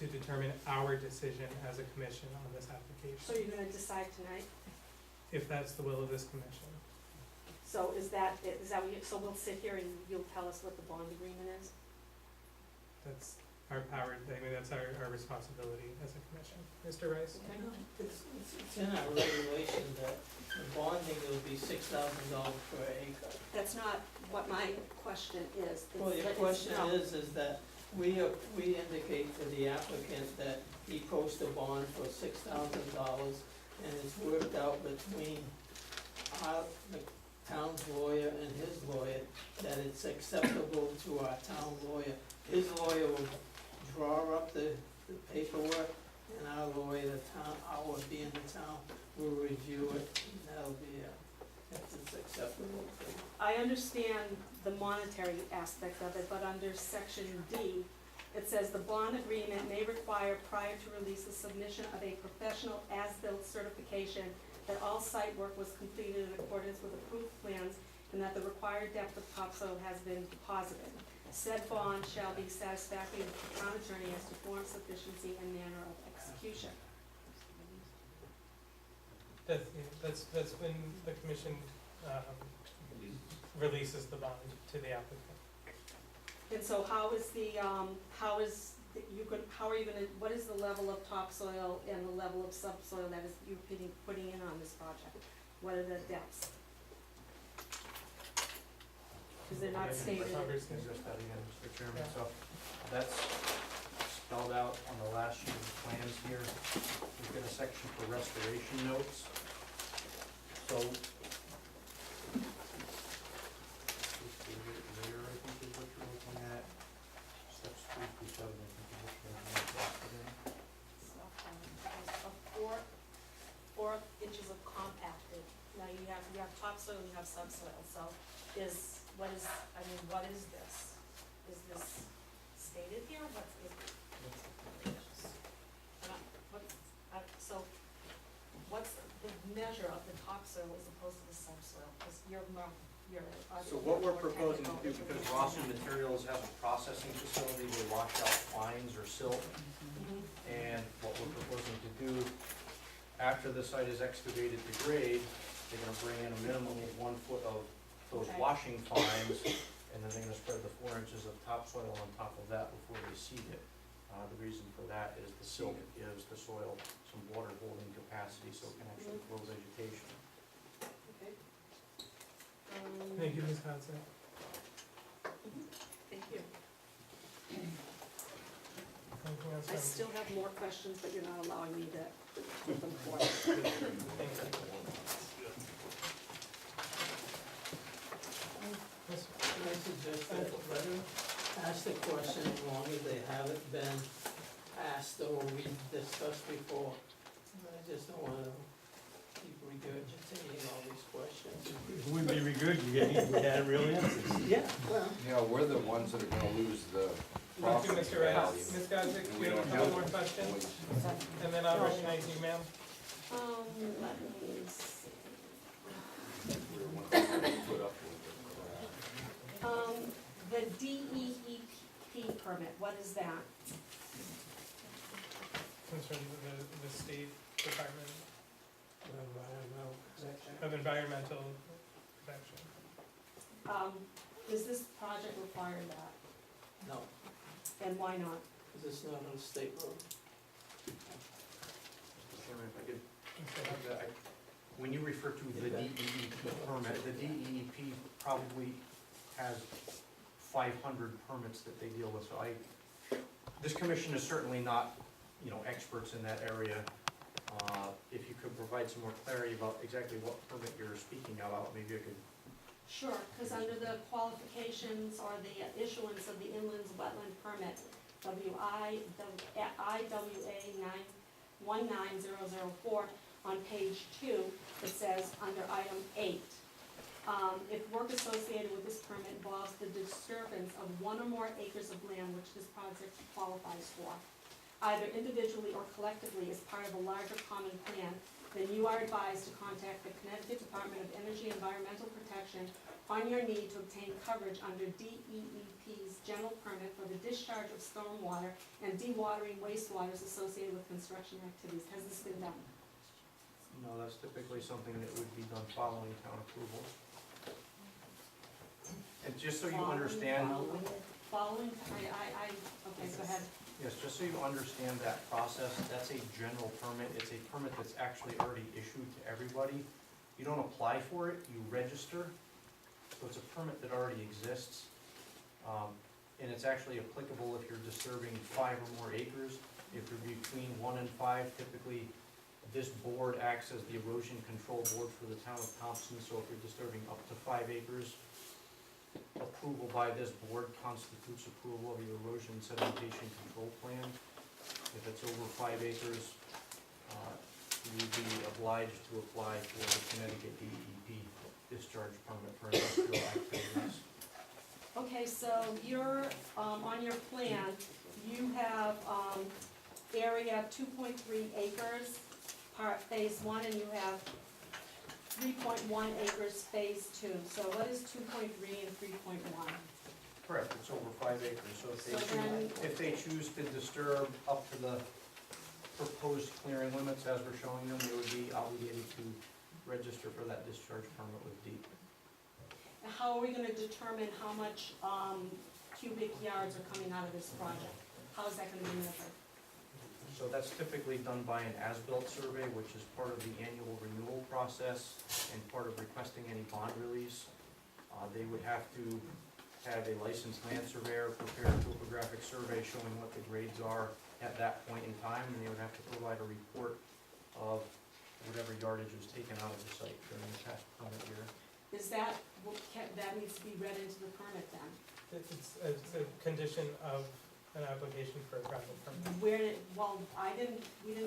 to determine our decision as a commission on this So application, you're gonna decide tonight? if that's the will of this commission. So is that what you, so we'll sit here and you'll tell us what the bond agreement is? That's our power, I mean, that's our responsibility as a commission. Mr. Rice? Okay. It's in our regulation that the bonding will be $6,000 per acre. That's not what my question is. Well, your It's- question no. is that we indicate to the applicant that he posts a bond for $6,000, and it's worked out between the town's lawyer and his lawyer that it's acceptable to our town lawyer. His lawyer will draw up the paperwork, and our lawyer, the town, our being the town, will review it, and that'll be, if it's acceptable. I understand the monetary aspect of it, but under section D, it says the bond agreement may require prior to release the submission of a professional as-built certification that all site work was completed in accordance with approved plans and that the required depth of topsoil has been deposited. Said bond shall be satisfactory to the town attorney as to form, sufficiency, and manner of execution. That's when the commission, releases the bond to the applicant. And so how is how are you gonna, what is the level of topsoil and the level of subsoil that is you're putting in on this project? What are the depths? Because they're not stated. Conversation. Just that again, Mr. Chairman, so that's spelled out on the last sheet of the plans here. We've got a section for restoration notes. So, layer, I think is what you're looking at. Steps 3 through 7, I think is what you're interested in. So, four inches of compacted. Now you have topsoil, you have subsoil, so what is this? Is this stated here? So what's the measure of the topsoil as opposed to the subsoil? Because you're. So what we're proposing to do, because Rawson Materials has a processing facility, they wash out fines or silt. Mhm. And what we're proposing to do, after the site is excavated to grade, they're gonna bring in a minimum of 1 foot of those Okay. washing fines, and then they're gonna spread the 4 inches of topsoil on top of that before they seed it. The reason for that is the silt gives the soil some water holding capacity, so it can actually grow vegetation. Okay. Thank you, Ms. Hodson. Thank you. Anything else? I still have more questions, but you're not allowing me to put them forward. Thank you. Yes, Can I suggest that, ask the question as long as they haven't been asked or we discussed before. I just don't wanna keep regurgitating all these questions. It wouldn't be regurgitating, we had real answers. Yeah, well. You know, we're the ones that are gonna lose the Thank you, profit Mr. Rice. value. Ms. Godzik, And do we you have don't a couple have more it. questions? And then I'll recognize you, ma'am. Let me see. We're one of the ones put up with it. The DEEP permit, what is that? Comes from the State Department Environmental protection. of Environmental Protection. Does this project require that? No, And why not? because it's not on state road. Mr. Chairman, if I could, when you refer to the DEEP permit, the DEEP probably has 500 permits that they deal with, so this commission is certainly not, experts in that area. If you could provide some more clarity about exactly what permit you're speaking about, maybe I could. Sure, because under the qualifications or the issuance of the inland wetland permit, IWA 19004, on page 2, it says under item 8, if work associated with this permit involves the disturbance of 1 or more acres of land which this project qualifies for, either individually or collectively as part of a larger common plan, then you are advised to contact the Connecticut Department of Energy and Environmental Protection on your need to obtain coverage under DEEP's general permit for the discharge of stormwater and dewatering wastewaters associated with construction activities. Has this been done? No, that's typically something that would be done following town approval. And just so you understand, Following, okay, go ahead. yes, just so you understand that process, that's a general permit. It's a permit that's actually already issued to everybody. You don't apply for it, you register. So it's a permit that already exists. And it's actually applicable if you're disturbing 5 or more acres. If you're between 1 and 5, typically this board acts as the erosion control board for the town of Thompson. So if you're disturbing up to 5 acres, approval by this board constitutes approval of your erosion sedimentation control plan. If it's over 5 acres, you would be obliged to apply for the Connecticut DEP discharge permit for industrial activities. Okay, so you're, on your plan, you have, area 2.3 acres, part, phase 1, and you have 3.1 acres, phase 2. So what is 2.3 and 3.1? Correct, it's over 5 acres, so So then, if they choose to disturb up to the proposed clearing limits as we're showing them, they would be obligated to register for that discharge permit with DEP. how are we gonna determine how much, cubic yards are coming out of this project? How is that gonna be measured? So that's typically done by an as-built survey, which is part of the annual renewal process and part of requesting any bond release. They would have to have a licensed land surveyor prepare a topographic survey showing what the grades are at that point in time, and they would have to provide a report of whatever yardage was taken out of the site during the past permit year. Is that, that needs to be read into the permit then? It's a condition of an application for a travel permit. Where did, well, we didn't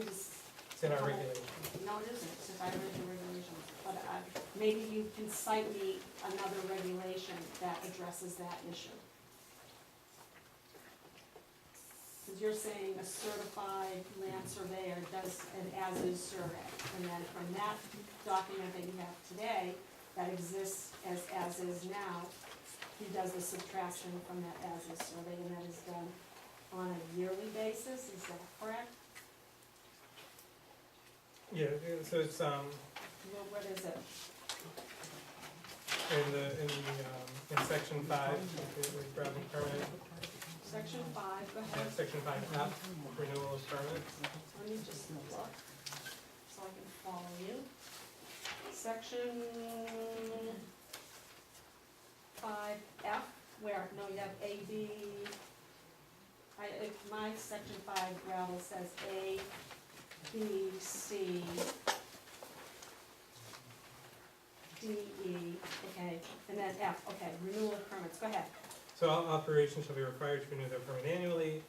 just. It's in our regulation. No, it isn't, it's if I read the regulations, but maybe you can cite me another regulation that addresses that issue. Because you're saying a certified land surveyor does an as-is survey, and then from that document that you have today, that exists as is now, he does the subtraction from that as-is survey, and that is done on a yearly basis, is that correct? Yeah, so it's, Well, what is it? in section 5, with travel permit, Section 5, go ahead. section 5F, renewal of permit. Let me just look, so I can follow you. Section 5F, where, no, you have A, B, my section 5 gravel says A, B, C, D, E, okay, and then F, okay, renewal of permits, go ahead. So all operations shall be required to renew their permit annually.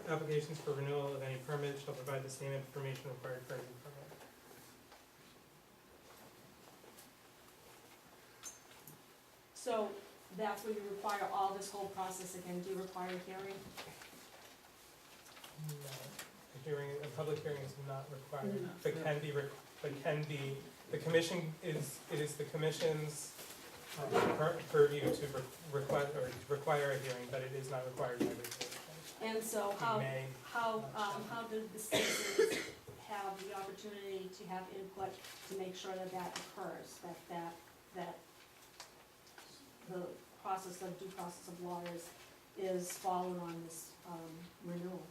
Applications for renewal of any permit shall provide the same information required for any permit. So that's where you require all this whole process again, do you require a hearing? No, a hearing, a public hearing is not required, No. but can be, the commission is, it is the commission's purview to request, or to require a hearing, but it is not required by regulation. And so It how, may, how did the citizens have the opportunity to have input to make sure that that occurs, that the process of due process of law is followed on this, renewal?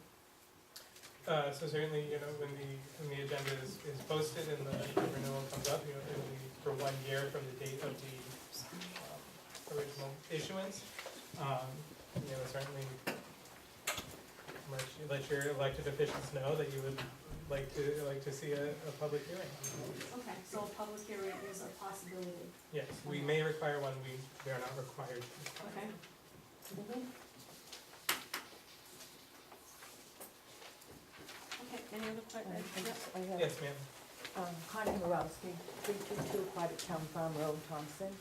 so certainly, you know, when the agenda is posted and the renewal comes up, you know, it'll be for 1 year from the date of the original issuance. You know, certainly, let your elected officials know that you would like to see a public hearing. Okay, so a public hearing is a possibility, Yes, we may require one, we are not required. okay? Mhm. Okay, any other questions? I have, Yes, ma'am. Connie Morowski, 322 Quiet Town Farm Road, Thompson.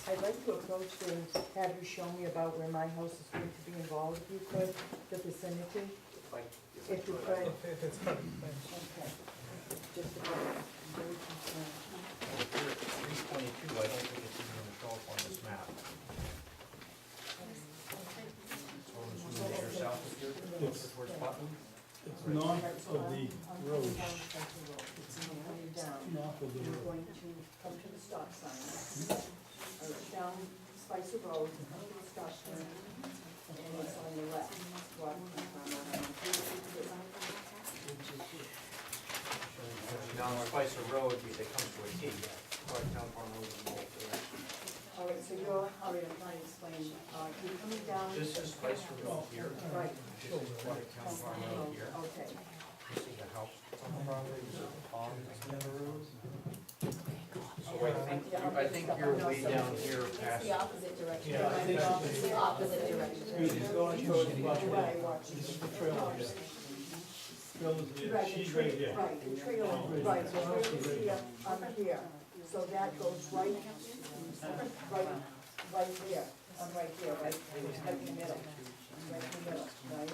I'd like to approach you and have you show me about where my house is going to be involved, if you could, the vicinity. If If you could, If it's part of the plan. okay. Just a minute. Very concerned. Well, here at 322, I don't think it's even gonna show up on this map. So I'm assuming you're south of here, towards Putnam? It's north of the road. It's coming down. North of the You're road. going to come to the stop sign. Down Spicer Road, come to the stop sign, and it's on your left. Walk Down Spicer Road, it comes to a T, Town Farm Road in both directions. All right, so you're, all right, I'm trying to explain, you're coming down. This is Spicer Road here, Right. this is Town Farm Road here, Okay. this is the house on the property, this is the pond, this is the road. So I think you're way down here past. It's the opposite direction. Yeah, I think It's the opposite direction. She's going towards the Right, bus. watch. This is the trailer here. Trailer's here, Right, the she's right here. Right, the trailer, right, the trailer's here, I'm here, so that goes right here, I'm right here, right in the middle, right?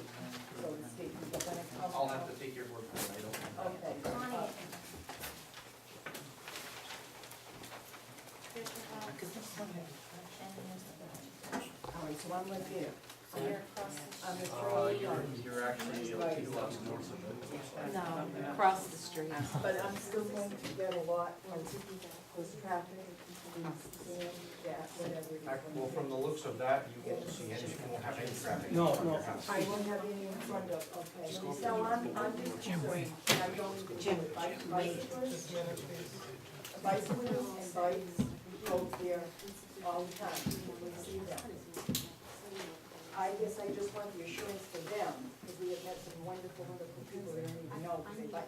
So the state, you're gonna come. I'll have to take your word for it, I don't. Okay. All right, so I'm right there. So you're across the I'm the trailer, You're actually 2 lots north of it. No, across the street. but I'm still going to get a lot of this traffic, these, that, whatever it is. Well, from the looks of that, you won't see any, you won't have any traffic in No, front of your no. house. I won't have any in front of, okay. So I'm just concerned, I don't even bicycles, Just a minute, please. bicycles and bikes go there all the time, we see them. I guess I just want the assurance for them, because we have met some wonderful, wonderful people that don't even know, because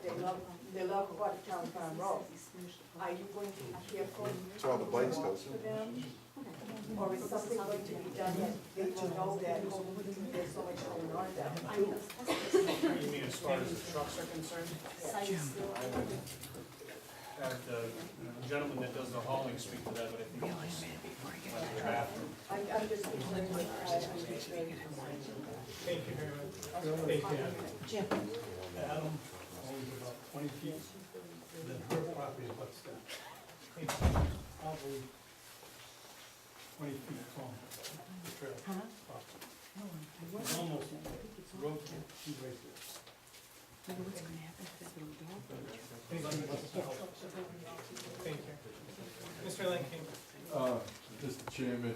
they love Watertown Farm Road. Are you going to be careful? That's where all the bikes go, For them? Or is something going to be done that they will know that, oh, there's so much going on down there? You mean as far as the trucks are concerned? Have the gentleman that does the hauling speak to that, but I think it's like the bathroom. I'm just concerned with, Thank you very much. Thank you. Adam owns about 20 feet, then her property abuts that. Thank you. Probably 20 feet from the trailer. property. It's almost, road, she's right there. Anything else to help? Thank you. Mr. Lanking? Mr. Chairman,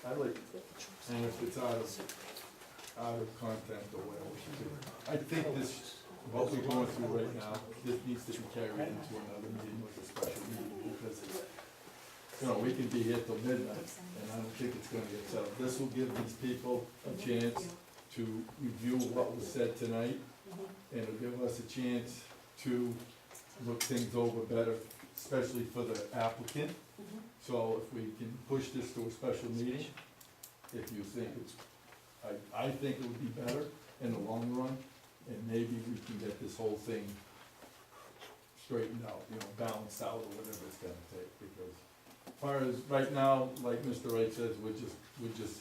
I'd like, and if it's out of content or whatever, I think this, what we're going through right now, this needs to be carried into another meeting with a special meeting, because it's, you know, we can be here till midnight, and I don't think it's gonna get settled. This will give these people a chance to review what was said tonight, and it'll give us a chance to look things over better, especially for the applicant. So if we can push this to a special meeting, if you think it's, I think it would be better in the long run, and maybe we can get this whole thing straightened out, you know, balanced out or whatever it's gonna take, because as far as right now, like Mr. Wright says, we're just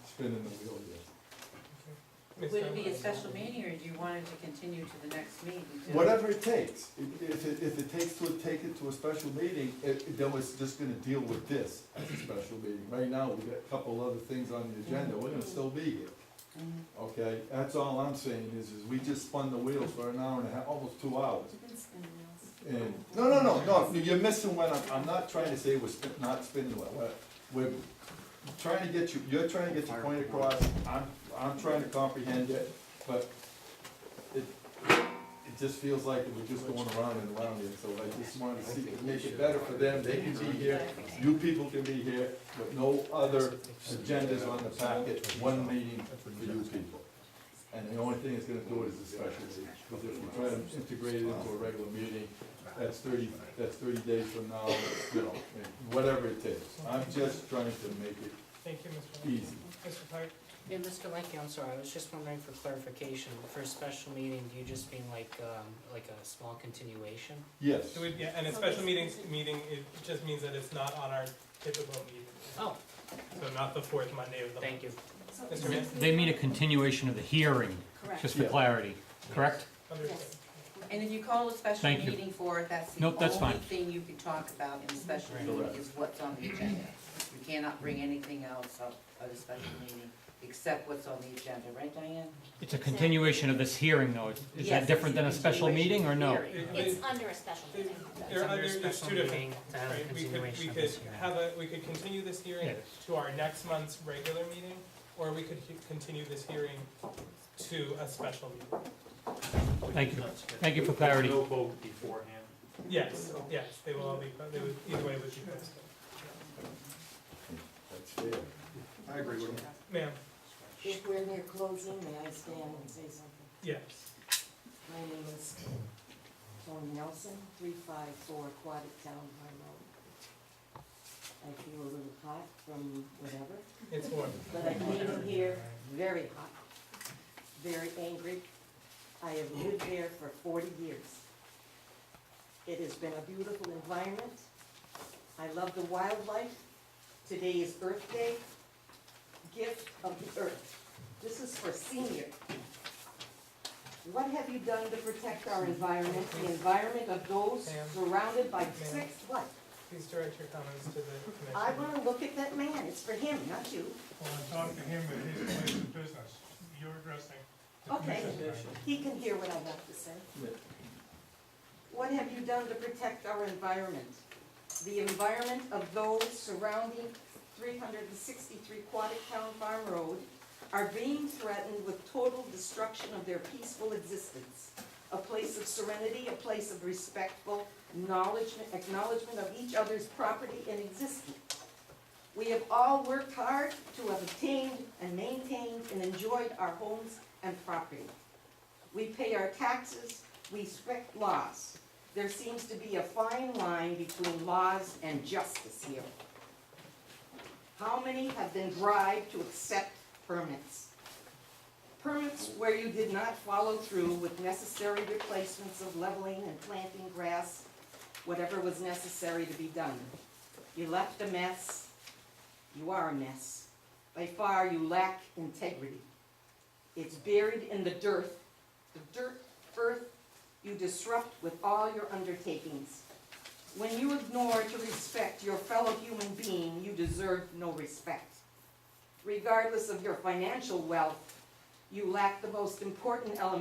spinning the wheel here. Ms. Would it be a Dunn? special meeting, or do you want it to continue to the next meeting? Whatever it takes, if it takes to take it to a special meeting, then we're just gonna deal with this as a special meeting. Right now, we got a couple other things on the agenda, we're gonna still be here, okay? That's all I'm saying is we just spun the wheels for an hour and a half, almost 2 hours. And, no, you're missing what I'm not trying to say we're not spinning the wheel. We're trying to get you, you're trying to get your point across, I'm trying to comprehend it, but it just feels like we're just going around and around here, so I just wanted to see, make it better for them, they can be here, you people can be here, with no other agendas on the packet, one meeting for you people. And the only thing that's gonna do it is a special meeting, because if we try to integrate it into a regular meeting, that's 30 days from now, you know, whatever it takes. I'm just trying to make it Thank you, Mr. Lanking. easy. Mr. Pike? Yeah, Mr. Lanky, I'm sorry, I was just wondering for clarification, for a special meeting, do you just mean like a small continuation? Yes. It would, yeah, and a special meeting, it just means that it's not on our typical meeting. Oh, So not the fourth Monday of the month. thank you. Mr. Mann? They mean a continuation of the hearing, Correct. just for Yeah. clarity. correct? Understood. And if you call a special Thank you. meeting for it, that's the Nope, that's only fine. thing you can talk about in a special meeting is what's on the agenda. You cannot bring anything else up at a special meeting except what's on the agenda, right, Diane? It's a continuation of this hearing, though. Is Yes, that different it's a than a special continuation meeting, or no? hearing. It's under a special meeting. It's under a There's special two different- meeting to have a Right, we continuation of could this hearing. we could continue this hearing Yes. to our next month's regular meeting, or we could continue this hearing to a special meeting. Thank you. Thank you for clarity. No vote beforehand. Yes, yes, they will all be, they would, either way would be posted. That's fair. I agree with him. Ma'am, If we're near closing, may I stand and say something? yes. My name is Tony Nelson, 354 Aquatic Town High Road. I feel a little hot from whatever, It's warm. but I came in here very hot, very angry. I have lived there for 40 years. It has been a beautiful environment. I love the wildlife. Today is Earth Day, gift of the earth. This is for senior. What have you done to protect our environment, the environment of those Ma'am. surrounded by six, what? Please direct your comments to the commission. I wanna look at that man, it's for him, not you. Well, I'm talking to him at his place of business. You're addressing the Okay. commission. He can hear what I have to say. What have you done to protect our environment? The environment of those surrounding 363 Aquatic Town Farm Road are being threatened with total destruction of their peaceful existence. A place of serenity, a place of respectful acknowledgement of each other's property and existence. We have all worked hard to have obtained and maintained and enjoyed our homes and property. We pay our taxes, we respect laws. There seems to be a fine line between laws and justice here. How many have been bribed to accept permits? Permits where you did not follow through with necessary replacements of leveling and planting grass, whatever was necessary to be done. You left a mess. You are a mess. By far, you lack integrity. It's buried in the dirt. The dirt, earth, you disrupt with all your undertakings. When you ignore to respect your fellow human being, you deserve no respect. Regardless of your financial wealth, you lack the most important element